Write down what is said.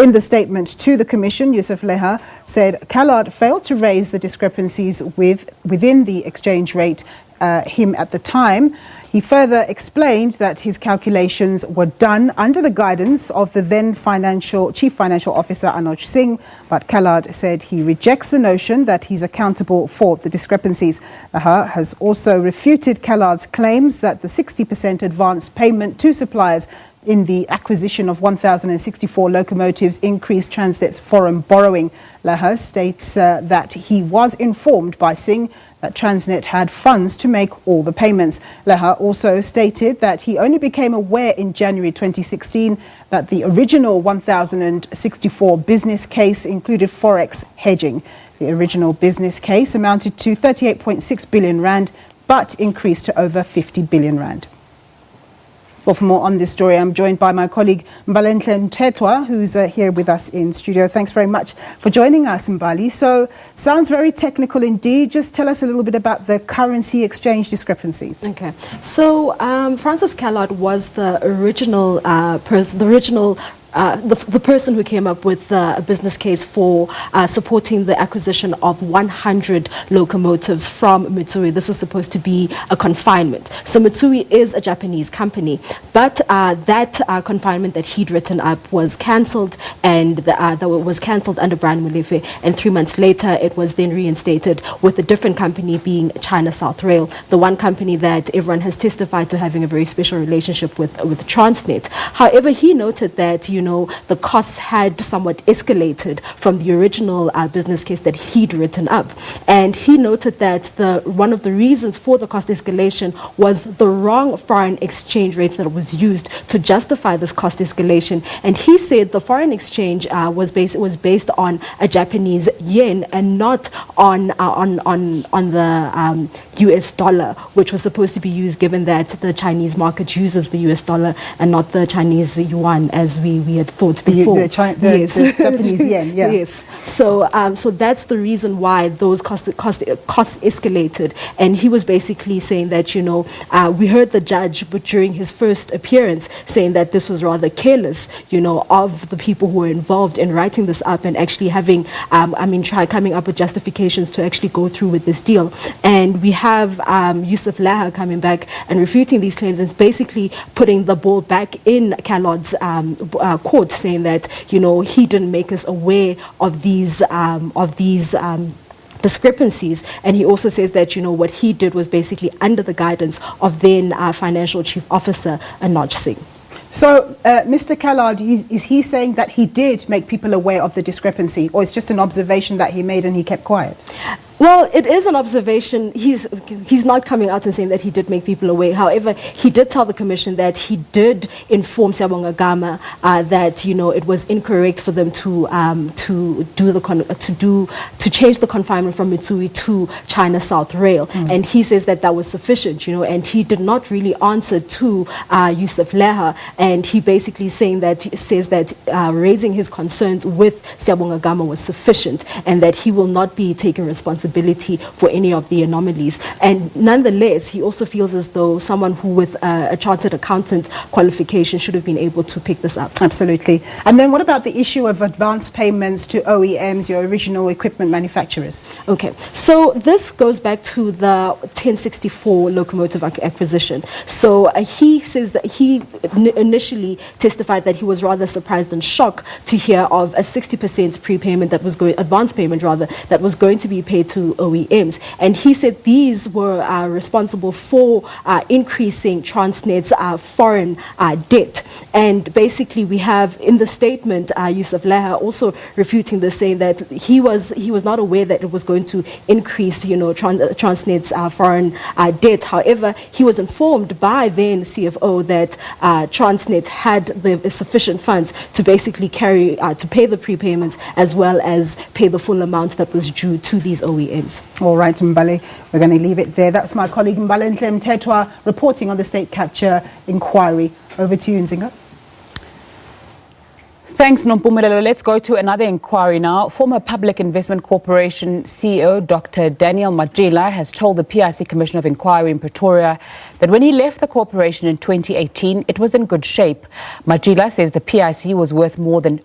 In the statement to the Commission, Yousef Lahers said Callard failed to raise the discrepancies within the exchange rate him at the time. He further explained that his calculations were done under the guidance of the then Chief Financial Officer Anuj Singh, but Callard said he rejects the notion that he's accountable for the discrepancies. Lahers has also refuted Callard's claims that the 60% advance payment to suppliers in the acquisition of 1,064 locomotives increased Transnet's foreign borrowing. Lahers states that he was informed by Singh that Transnet had funds to make all the payments. Lahers also stated that he only became aware in January 2016 that the original 1,064 business case included forex hedging. The original business case amounted to 38.6 billion rand, but increased to over 50 billion rand. Well, for more on this story, I'm joined by my colleague Mbalenhle Mthethwa, who's here with us in studio. Thanks very much for joining us, Mbali. So, sounds very technical indeed. Just tell us a little bit about the currency exchange discrepancies. Okay. So, Francis Callard was the original the person who came up with a business case for supporting the acquisition of 100 locomotives from Mitsui. This was supposed to be a confinement. So Mitsui is a Japanese company, but that confinement that he'd written up was cancelled, and that was cancelled under Brian Molefe, and 3 months later it was then reinstated with a different company, being China South Rail, the one company that everyone has testified to having a very special relationship with Transnet. However, he noted that the costs had somewhat escalated from the original business case that he'd written up. And he noted that one of the reasons for the cost escalation was the wrong foreign exchange rates that was used to justify this cost escalation. And he said the foreign exchange was based on a Japanese yen and not on the US dollar, which was supposed to be used, given that the Chinese market uses the US dollar and not the Chinese yuan, as we had thought before. The Japanese yen, yeah. Yes. So that's the reason why those costs escalated. And he was basically saying that, we heard the judge, but during his first appearance, saying that this was rather careless, of the people who were involved in writing this up and actually having, coming up with justifications to actually go through with this deal. And we have Yousef Lahers coming back and refuting these claims and basically putting the ball back in Callard's court, saying that, he didn't make us aware of these discrepancies. And he also says that, what he did was basically under the guidance of then Financial Chief Officer Anuj Singh. So, Mr. Callard, is he saying that he did make people aware of the discrepancy, or it's just an observation that he made and he kept quiet? Well, it is an observation. He's not coming out and saying that he did make people aware. However, he did tell the Commission that he did inform Siyabonga Gama that it was incorrect for them to change the confinement from Mitsui to China South Rail, and he says that was sufficient. And he did not really answer to Yousef Lahers, and he basically says that raising his concerns with Siyabonga Gama was sufficient, and that he will not be taking responsibility for any of the anomalies. And nonetheless, he also feels as though someone who with a chartered accountant qualification should have been able to pick this up. Absolutely. And then what about the issue of advance payments to OEMs, your original equipment manufacturers? Okay, so this goes back to the 1064 locomotive acquisition. So he says that he initially testified that he was rather surprised and shocked to hear of a 60% prepayment advance payment rather, that was going to be paid to OEMs. And he said these were responsible for increasing Transnet's foreign debt. And basically we have in the statement Yousef Lahers also refuting this, saying that he was not aware that it was going to increase Transnet's foreign debt. However, he was informed by then CFO that Transnet had the sufficient funds to basically to pay the prepayments as well as pay the full amount that was due to these OEMs. All right, Mbali, we're going to leave it there. That's my colleague Mbalenhle Mthethwa reporting on the state capture inquiry. Over to you, Nzinga. Thanks, Nompumelelo. Let's go to another inquiry now. Former Public Investment Corporation CEO Dr. Daniel Matjila has told the PIC Commission of Inquiry in Pretoria that when he left the corporation in 2018, it was in good shape. Matjila says the PIC was worth more than